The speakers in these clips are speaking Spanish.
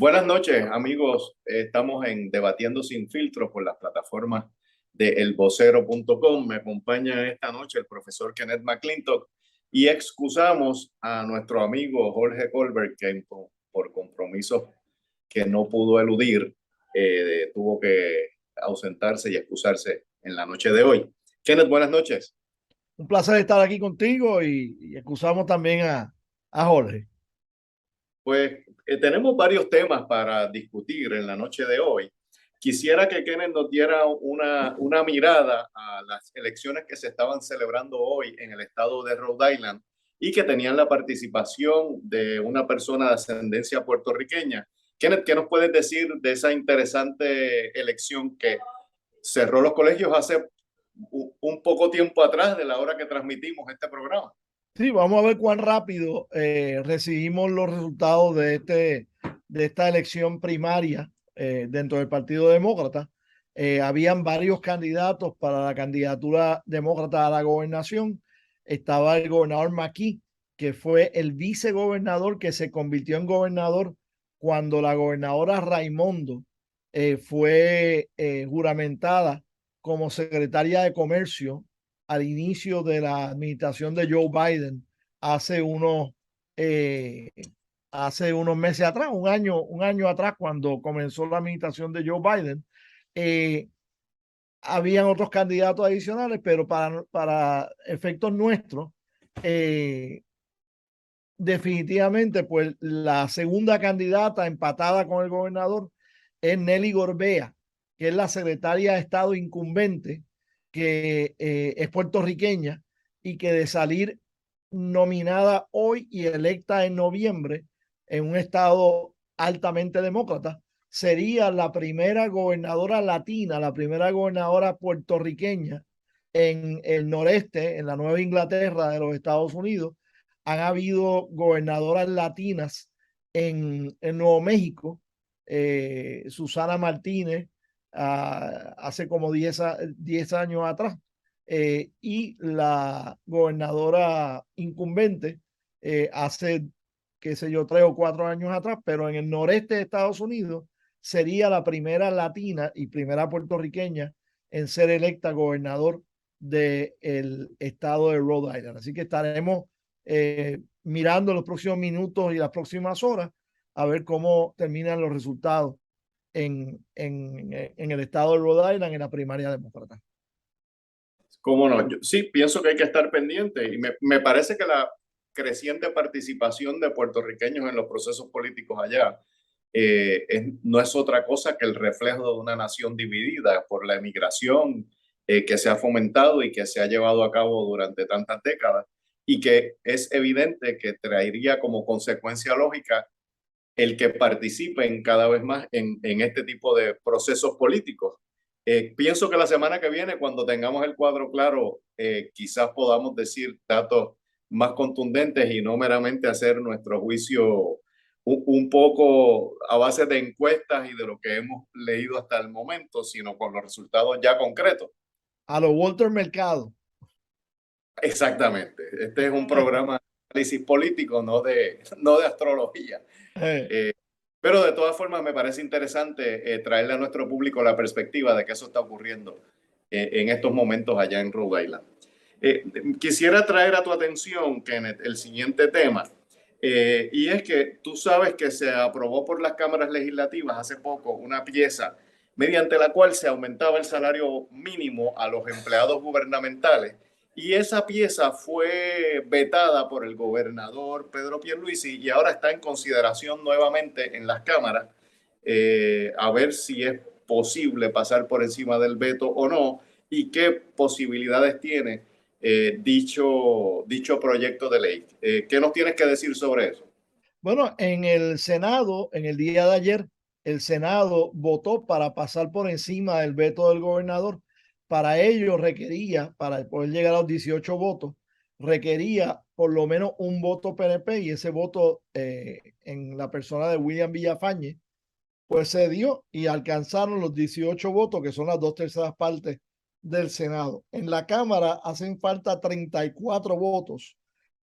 Buenas noches, amigos. Estamos en Debatiendo Sin Filtro por las plataformas de elvocero.com. Me acompaña esta noche el profesor Kenneth McClintock y excusamos a nuestro amigo Jorge Colbert, que por compromisos que no pudo eludir, tuvo que ausentarse y excusarse en la noche de hoy. Kenneth, buenas noches. Un placer estar aquí contigo y excusamos también a Jorge. Pues tenemos varios temas para discutir en la noche de hoy. Quisiera que Kenneth nos diera una mirada a las elecciones que se estaban celebrando hoy en el estado de Rhode Island y que tenían la participación de una persona de ascendencia puertorriqueña. Kenneth, ¿qué nos puedes decir de esa interesante elección que cerró los colegios hace un poco tiempo atrás de la hora que transmitimos este programa? Sí, vamos a ver cuán rápido recibimos los resultados de esta elección primaria dentro del Partido Demócrata. Habían varios candidatos para la candidatura demócrata a la gobernación. Estaba el gobernador McKee, que fue el vicegobernador que se convirtió en gobernador cuando la gobernadora Raimondo fue juramentada como secretaria de Comercio al inicio de la administración de Joe Biden hace unos, eh, hace unos meses atrás, un año atrás, cuando comenzó la administración de Joe Biden. eh, Habían otros candidatos adicionales, pero para efectos nuestros, eh, definitivamente, pues la segunda candidata empatada con el gobernador es Nelly Gorbea, que es la secretaria de Estado incumbente, que es puertorriqueña y que de salir nominada hoy y electa en noviembre en un estado altamente demócrata, sería la primera gobernadora latina, la primera gobernadora puertorriqueña en el noreste, en la Nueva Inglaterra de los Estados Unidos. Han habido gobernadoras latinas en Nuevo México, Susana Martínez, hace como 10 años atrás, y la gobernadora incumbente hace, qué sé yo, 3 o 4 años atrás, pero en el noreste de Estados Unidos sería la primera latina y primera puertorriqueña en ser electa gobernador del estado de Rhode Island. Así que estaremos mirando los próximos minutos y las próximas horas a ver cómo terminan los resultados en el estado de Rhode Island en la primaria demócrata. ¿Cómo no? Yo, sí, pienso que hay que estar pendiente y me parece que la creciente participación de puertorriqueños en los procesos políticos allá no es otra cosa que el reflejo de una nación dividida por la emigración que se ha fomentado y que se ha llevado a cabo durante tantas décadas y que es evidente que traería como consecuencia lógica el que participen cada vez más en este tipo de procesos políticos. Pienso que la semana que viene, cuando tengamos el cuadro claro, quizás podamos decir datos más contundentes y no meramente hacer nuestro juicio un poco a base de encuestas y de lo que hemos leído hasta el momento, sino con los resultados ya concretos. A lo Walter Mercado. Exactamente. Este es un programa de análisis político, no de astrología. Eh, Eh, pero de todas formas me parece interesante traerle a nuestro público la perspectiva de que eso está ocurriendo en estos momentos allá en Rhode Island. Quisiera traer a tu atención, Kenneth, el siguiente tema. Y es que tú sabes que se aprobó por las cámaras legislativas hace poco una pieza mediante la cual se aumentaba el salario mínimo a los empleados gubernamentales y esa pieza fue vetada por el gobernador Pedro Pierluisi y ahora está en consideración nuevamente en las cámaras a ver si es posible pasar por encima del veto o no y qué posibilidades tiene dicho proyecto de ley. ¿Qué nos tienes que decir sobre eso? bueno, en el Senado, en el día de ayer, el Senado votó para pasar por encima del veto del gobernador. Para ello requería, para poder llegar a los 18 votos, requería por lo menos un voto PNP y ese voto en la persona de William Villafañe, pues se dio y alcanzaron los 18 votos, que son las 2/3 partes del Senado. En la Cámara hacen falta 34 votos.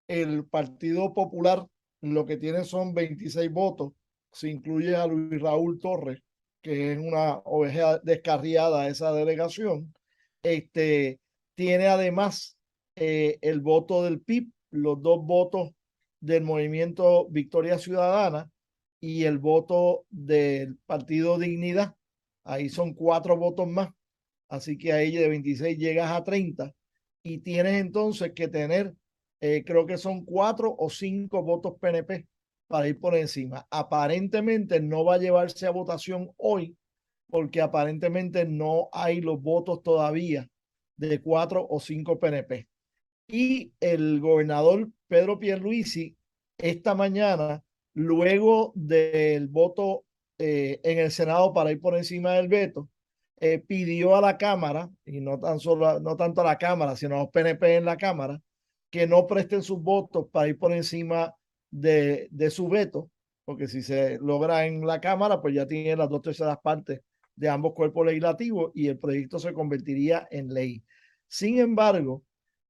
El Partido Popular lo que tiene son 26 votos, si incluye a Luis Raúl Torres, que es una oveja descarriada de esa delegación, este, tiene además el voto del PIB, los dos votos del movimiento Victoria Ciudadana y el voto del Partido Dignidad. Ahí son 4 votos más. Así que ahí de 26 llegas a 30 y tienes entonces que tener, creo que son 4 o 5 votos PNP para ir por encima. Aparentemente no va a llevarse a votación hoy porque aparentemente no hay los votos todavía de 4 o 5 PNP. Y el gobernador Pedro Pierluisi esta mañana, luego del voto en el Senado para ir por encima del veto, pidió a la Cámara, y no tanto a la Cámara, sino a los PNP en la Cámara, que no presten sus votos para ir por encima de su veto, porque si se logra en la Cámara, pues ya tiene las 2/3 partes de ambos cuerpos legislativos y el proyecto se convertiría en ley. Sin embargo,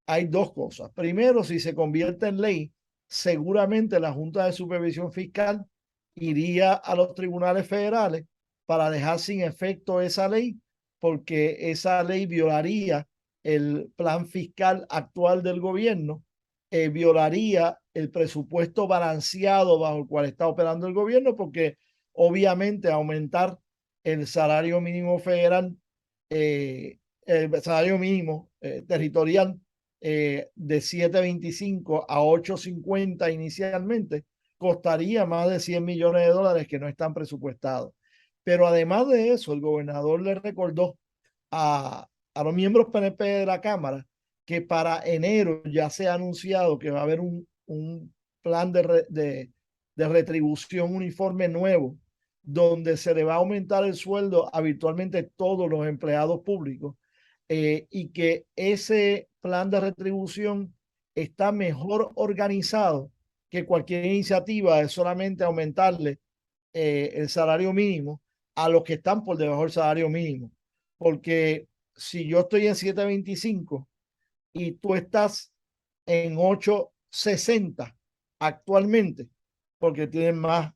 hay dos cosas. Primero, si se convierte en ley, seguramente la Junta de Supervisión Fiscal iría a los tribunales federales para dejar sin efecto esa ley, porque esa ley violaría el plan fiscal actual del gobierno, violaría el presupuesto balanceado bajo el cual está operando el gobierno, porque obviamente aumentar el salario mínimo federal, el salario mínimo territorial de 7.25 a 8.50 inicialmente, costaría más de 100 millones de dólares que no están presupuestados. Pero además de eso, el gobernador le recordó a los miembros PNP de la Cámara que para enero ya se ha anunciado que va a haber un plan de retribución uniforme nuevo, donde se le va a aumentar el sueldo a virtualmente todos los empleados públicos, y que ese plan de retribución está mejor organizado que cualquier iniciativa de solamente aumentarle el salario mínimo a los que están por debajo del salario mínimo. Porque si yo estoy en 7.25 y tú estás en 8.60 actualmente, porque tienes más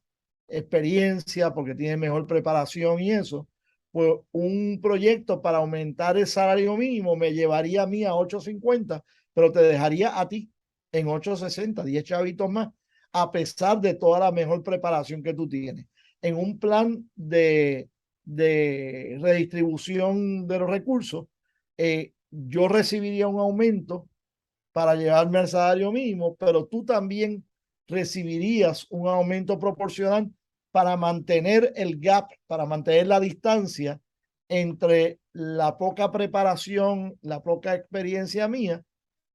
experiencia, porque tienes mejor preparación y eso, pues un proyecto para aumentar el salario mínimo me llevaría a mí a 8.50, pero te dejaría a ti en 8.60, 10 chavitos más, a pesar de toda la mejor preparación que tú tienes. En un plan de redistribución de los recursos, yo recibiría un aumento para llevarme al salario mínimo, pero tú también recibirías un aumento proporcional para mantener el gap, para mantener la distancia entre la poca preparación, la poca experiencia mía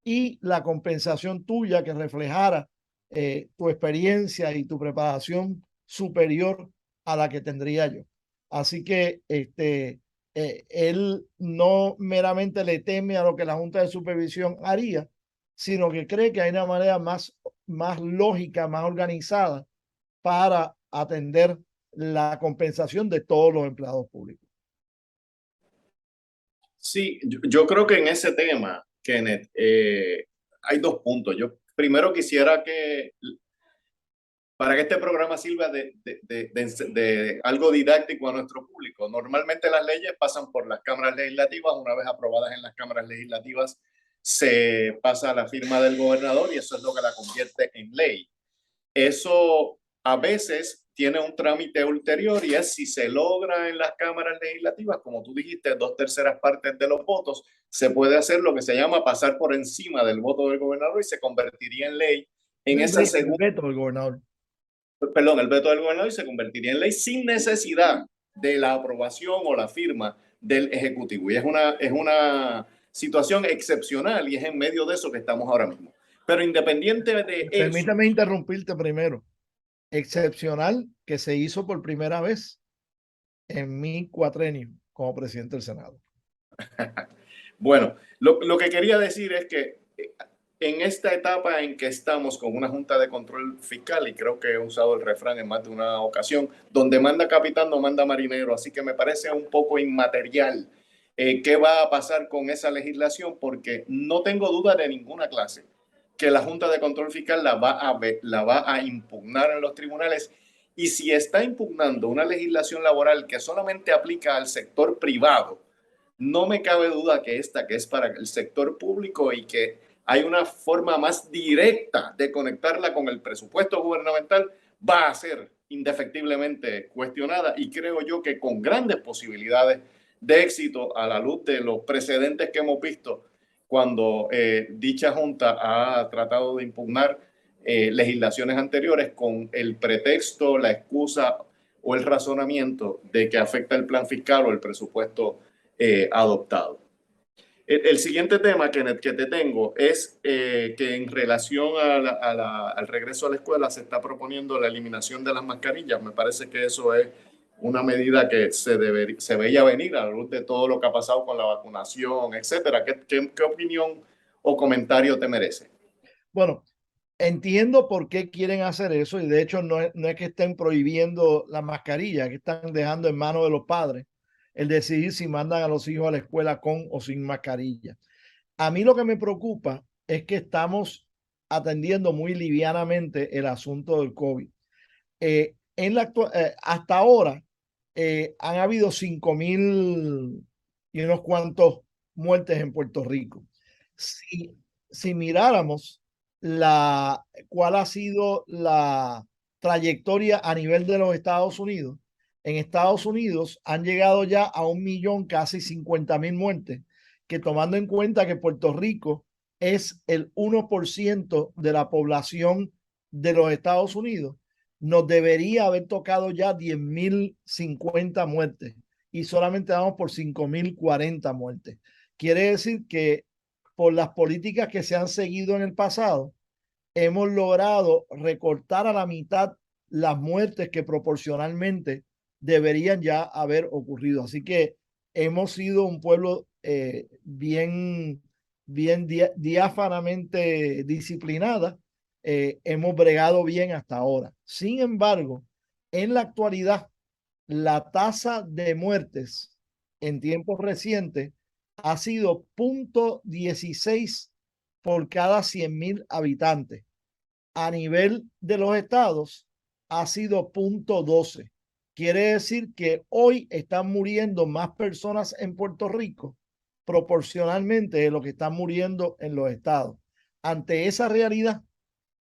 y la compensación tuya que reflejara tu experiencia y tu preparación superior a la que tendría yo. Así que él no meramente le teme a lo que la Junta de Supervisión haría, sino que cree que hay una manera más lógica, más organizada para atender la compensación de todos los empleados públicos. Sí, yo creo que en ese tema, Kenneth, hay dos puntos. Yo primero quisiera que, para que este programa sirva de algo didáctico a nuestro público, normalmente las leyes pasan por las cámaras legislativas. Una vez aprobadas en las cámaras legislativas, se pasa a la firma del gobernador y eso es lo que la convierte en ley. Eso a veces tiene un trámite ulterior y es si se logra en las cámaras legislativas, como tú dijiste, 2/3 partes de los votos, se puede hacer lo que se llama pasar por encima del voto del gobernador y se convertiría en ley en esa segunda. El veto del gobernador. Perdón, el veto del gobernador y se convertiría en ley sin necesidad de la aprobación o la firma del Ejecutivo. Y es una situación excepcional y es en medio de eso que estamos ahora mismo. Pero independiente de eso. Permítame interrumpirte primero. Excepcional que se hizo por primera vez en mi cuatrenio como presidente del Senado. Bueno, lo que quería decir es que en esta etapa en que estamos con una Junta de Control Fiscal, y creo que he usado el refrán en más de una ocasión, donde manda capitán no manda marinero, así que me parece un poco inmaterial qué va a pasar con esa legislación, porque no tengo duda de ninguna clase que la Junta de Control Fiscal la va a impugnar en los tribunales Y si está impugnando una legislación laboral que solamente aplica al sector privado, no me cabe duda que esta, que es para el sector público y que hay una forma más directa de conectarla con el presupuesto gubernamental, va a ser indefectiblemente cuestionada y creo yo que con grandes posibilidades de éxito a la luz de los precedentes que hemos visto cuando dicha junta ha tratado de impugnar legislaciones anteriores con el pretexto, la excusa o el razonamiento de que afecta el plan fiscal o el presupuesto adoptado. El siguiente tema que te tengo es que en relación al regreso a la escuela se está proponiendo la eliminación de las mascarillas. Me parece que eso es una medida que se veía venir a la luz de todo lo que ha pasado con la vacunación, etcétera. ¿Qué opinión o comentario te merece? Bueno, entiendo por qué quieren hacer eso y de hecho no es que estén prohibiendo la mascarilla, que están dejando en manos de los padres el decidir si mandan a los hijos a la escuela con o sin mascarilla. A mí lo que me preocupa es que estamos atendiendo muy livianamente el asunto del COVID. Hasta ahora han habido 5.000 y unos cuantos muertes en Puerto Rico. Si miráramos cuál ha sido la trayectoria a nivel de los Estados Unidos, en Estados Unidos han llegado ya a 1.000.000, casi 50.000 muertes, que tomando en cuenta que Puerto Rico es el 1% de la población de los Estados Unidos, nos debería haber tocado ya 10.050 muertes y solamente damos por 5.040 muertes. Quiere decir que por las políticas que se han seguido en el pasado, hemos logrado recortar a la mitad las muertes que proporcionalmente deberían ya haber ocurrido. Así que hemos sido un pueblo bien diáfanamente disciplinada. Hemos bregado bien hasta ahora. Sin embargo, en la actualidad, la tasa de muertes en tiempos recientes ha sido 0.16 por cada 100.000 habitantes. A nivel de los estados ha sido 0.12. Quiere decir que hoy están muriendo más personas en Puerto Rico proporcionalmente de lo que están muriendo en los estados. Ante esa realidad,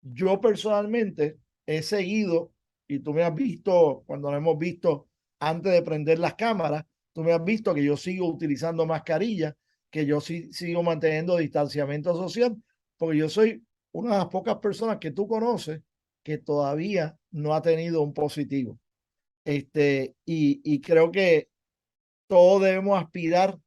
yo personalmente he seguido, y tú me has visto cuando lo hemos visto antes de prender las cámaras, tú me has visto que yo sigo utilizando mascarilla, que yo sigo manteniendo distanciamiento social, porque yo soy una de las pocas personas que tú conoces que todavía no ha tenido un positivo. Y creo que todos debemos aspirar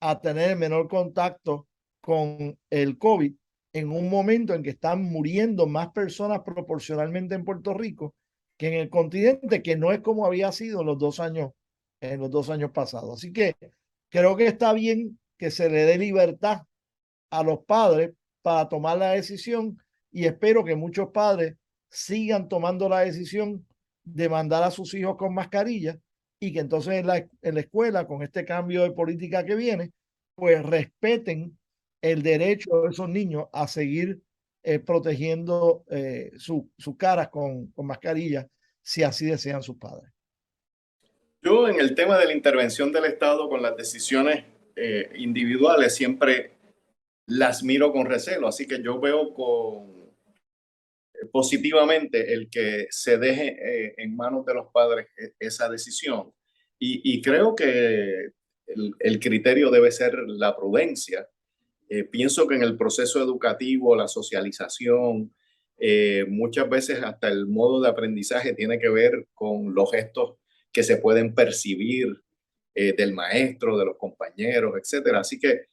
a tener el menor contacto con el COVID en un momento en que están muriendo más personas proporcionalmente en Puerto Rico que en el continente, que no es como había sido en los 2 años pasados. Así que creo que está bien que se le dé libertad a los padres para tomar la decisión y espero que muchos padres sigan tomando la decisión de mandar a sus hijos con mascarilla y que entonces en la escuela, con este cambio de política que viene, pues respeten el derecho de esos niños a seguir protegiendo sus caras con mascarilla si así desean sus padres. Yo en el tema de la intervención del Estado con las decisiones individuales siempre las miro con recelo, así que yo veo positivamente el que se deje en manos de los padres esa decisión y creo que el criterio debe ser la prudencia. Pienso que en el proceso educativo, la socialización, muchas veces hasta el modo de aprendizaje tiene que ver con los gestos que se pueden percibir del maestro, de los compañeros, etcétera. Así que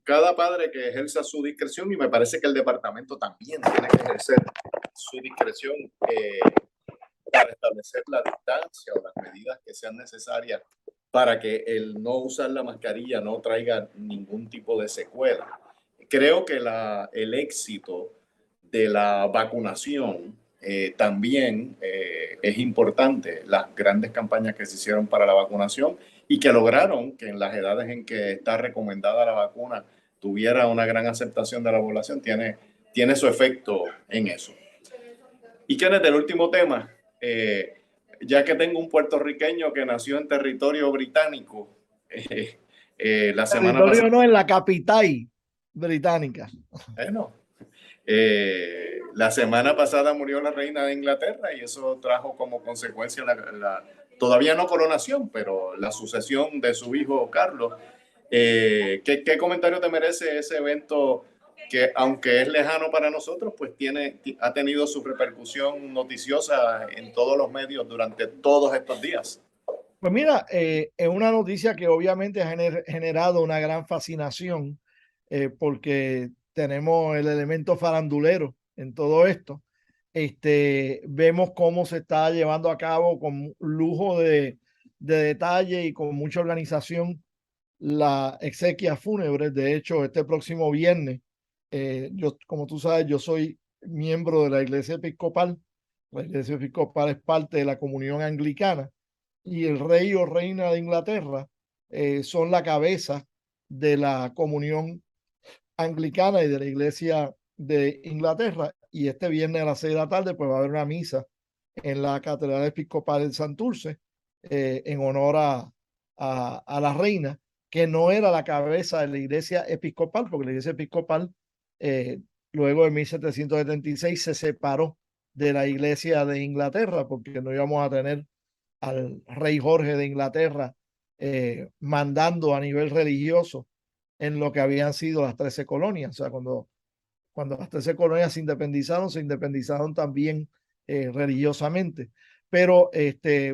cada padre que ejerza su discreción, y me parece que el departamento también tiene que ejercer su discreción para establecer la distancia o las medidas que sean necesarias para que el no usar la mascarilla no traiga ningún tipo de secuela. Creo que el éxito de la vacunación también es importante. Las grandes campañas que se hicieron para la vacunación y que lograron que en las edades en que está recomendada la vacuna tuviera una gran aceptación de la población, tiene su efecto en eso. Y Kenneth, el último tema, Ya que tengo un puertorriqueño que nació en territorio británico, la semana Territorio pasada, no en la capital británica. bueno, la semana pasada murió la reina de Inglaterra y eso trajo como consecuencia todavía no coronación, pero la sucesión de su hijo Carlos. ¿Qué comentario te merece ese evento que, aunque es lejano para nosotros, pues ha tenido su repercusión noticiosa en todos los medios durante todos estos días? Pues mira, es una noticia que obviamente ha generado una gran fascinación porque tenemos el elemento farandulero en todo esto. Vemos cómo se está llevando a cabo con lujo de detalle y con mucha organización la exequia fúnebre. De hecho, este próximo viernes, yo, como tú sabes, yo soy miembro de la Iglesia Episcopal. La Iglesia Episcopal es parte de la comunión anglicana y el rey o reina de Inglaterra son la cabeza de la comunión anglicana y de la Iglesia de Inglaterra. Y este viernes a las 6 de la tarde, pues va a haber una misa en la Catedral Episcopal de Santurce en honor a la reina, que no era la cabeza de la Iglesia Episcopal, porque la Iglesia Episcopal, eh, luego de 1776, se separó de la Iglesia de Inglaterra, porque no íbamos a tener al rey Jorge de Inglaterra mandando a nivel religioso en lo que habían sido las 13 colonias. O sea, cuando las 13 colonias se independizaron también religiosamente. Pero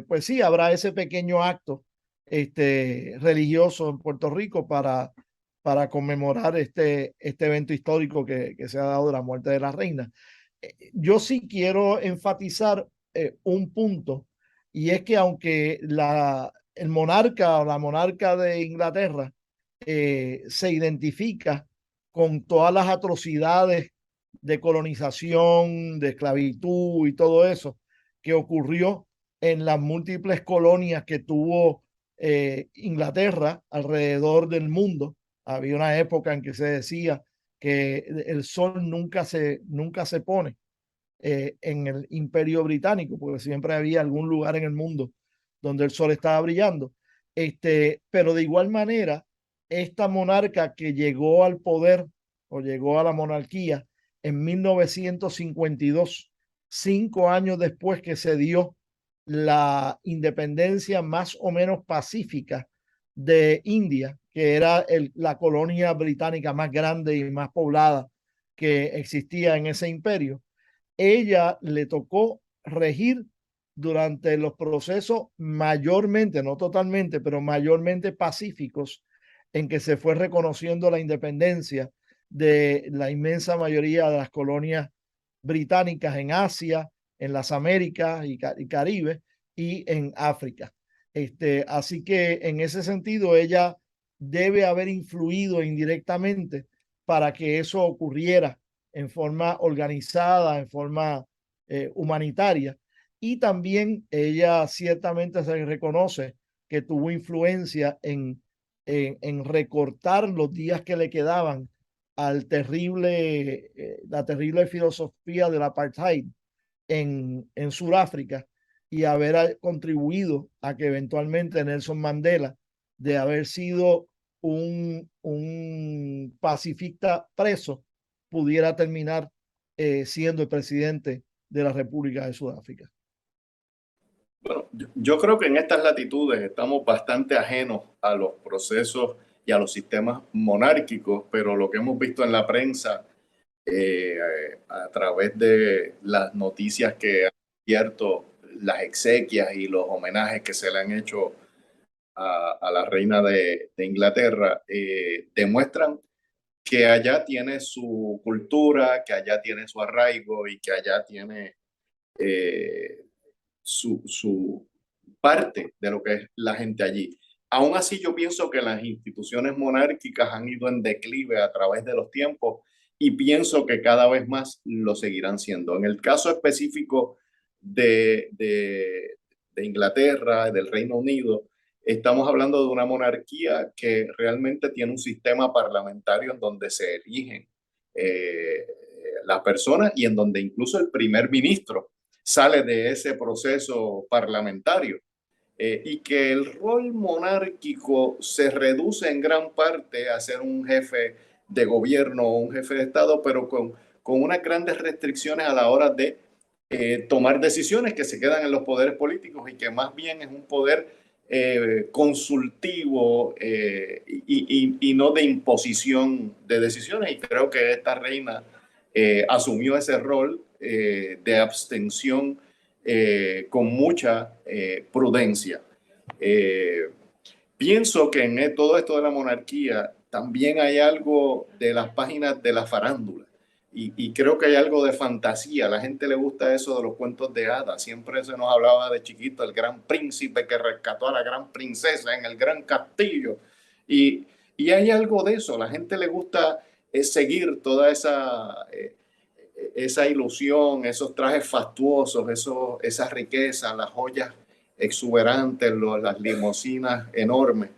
pues sí, habrá ese pequeño acto religioso en Puerto Rico para conmemorar este evento histórico que se ha dado de la muerte de la reina. Yo sí quiero enfatizar un punto, y es que aunque el monarca o la monarca de Inglaterra se identifica con todas las atrocidades de colonización, de esclavitud y todo eso que ocurrió en las múltiples colonias que tuvo Inglaterra alrededor del mundo. Había una época en que se decía que el sol nunca se pone en el Imperio Británico, porque siempre había algún lugar en el mundo donde el sol estaba brillando. Pero de igual manera, esta monarca que llegó al poder o llegó a la monarquía en 1952, 5 años después que se dio la independencia más o menos pacífica de India, que era la colonia británica más grande y más poblada que existía en ese imperio. Ella le tocó regir durante los procesos mayormente, no totalmente, pero mayormente pacíficos, en que se fue reconociendo la independencia de la inmensa mayoría de las colonias británicas en Asia, en las Américas y Caribe y en África. Así que en ese sentido ella debe haber influido indirectamente para que eso ocurriera en forma organizada, en forma humanitaria. Y también ella ciertamente se reconoce que tuvo influencia en recortar los días que le quedaban al la terrible filosofía del apartheid en Sudáfrica y haber contribuido a que eventualmente Nelson Mandela, de haber sido un pacifista preso, pudiera terminar siendo el presidente de la República de Sudáfrica. Bueno, yo creo que en estas latitudes estamos bastante ajenos a los procesos y a los sistemas monárquicos, pero lo que hemos visto en la prensa eh, a través de las noticias que han abierto las exequias y los homenajes que se le han hecho a la reina de Inglaterra, demuestran que allá tiene su cultura, que allá tiene su arraigo y que allá tiene eh, su parte de lo que es la gente allí. Aún así, yo pienso que las instituciones monárquicas han ido en declive a través de los tiempos y pienso que cada vez más lo seguirán siendo. En el caso específico de Inglaterra, del Reino Unido, estamos hablando de una monarquía que realmente tiene un sistema parlamentario en donde se eligen las personas y en donde incluso el primer ministro sale de ese proceso parlamentario. Y que el rol monárquico se reduce en gran parte a ser un jefe de gobierno o un jefe de Estado, pero con unas grandes restricciones a la hora de tomar decisiones que se quedan en los poderes políticos y que más bien es un poder consultivo y no de imposición de decisiones. Y creo que esta reina asumió ese rol de abstención con mucha prudencia. Eh, Pienso que en todo esto de la monarquía también hay algo de las páginas de la farándula y creo que hay algo de fantasía. A la gente le gusta eso de los cuentos de hadas. Siempre se nos hablaba de chiquito el gran príncipe que rescató a la gran princesa en el gran castillo y, y hay algo de eso. A la gente le gusta seguir toda esa ilusión, esos trajes fastuosos, esa riqueza, las joyas exuberantes, las limusinas enormes.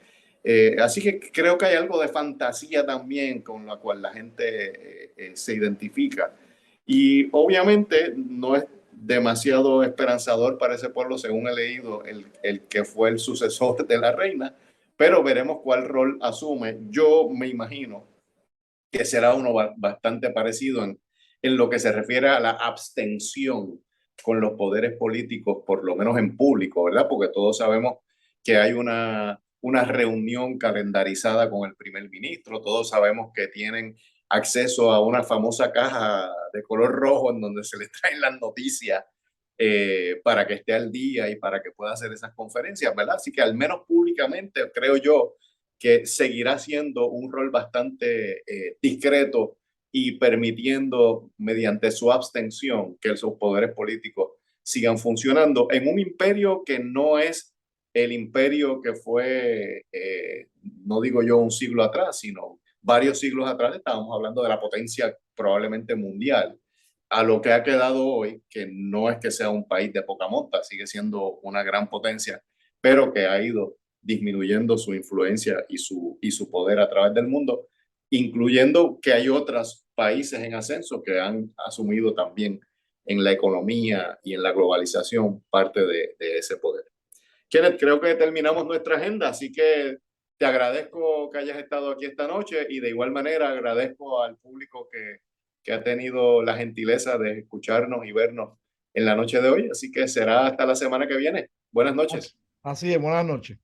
Así que creo que hay algo de fantasía también con la cual la gente se identifica. Y obviamente no es demasiado esperanzador para ese pueblo, según he leído, el que fue el sucesor de la reina, pero veremos cuál rol asume. Yo me imagino que será uno bastante parecido en lo que se refiere a la abstención con los poderes políticos, por lo menos en público, ¿verdad? Porque todos sabemos que hay una reunión calendarizada con el primer ministro, todos sabemos que tienen acceso a una famosa caja de color rojo en donde se les traen las noticias para que esté al día y para que pueda hacer esas conferencias, ¿verdad? Así que al menos públicamente creo yo que seguirá siendo un rol bastante discreto y permitiendo mediante su abstención que sus poderes políticos sigan funcionando en un imperio que no es el imperio que fue, no digo yo un siglo atrás, sino varios siglos atrás. Estábamos hablando de la potencia probablemente mundial, a lo que ha quedado hoy, que no es que sea un país de poca monta, sigue siendo una gran potencia, pero que ha ido disminuyendo su influencia y su poder a través del mundo, incluyendo que hay otros países en ascenso que han asumido también en la economía y en la globalización parte de ese poder. Kenneth, creo que terminamos nuestra agenda, así que te agradezco que hayas estado aquí esta noche y de igual manera agradezco al público que ha tenido la gentileza de escucharnos y vernos en la noche de hoy. Así que será hasta la semana que viene. Buenas noches. Así es, buenas noches.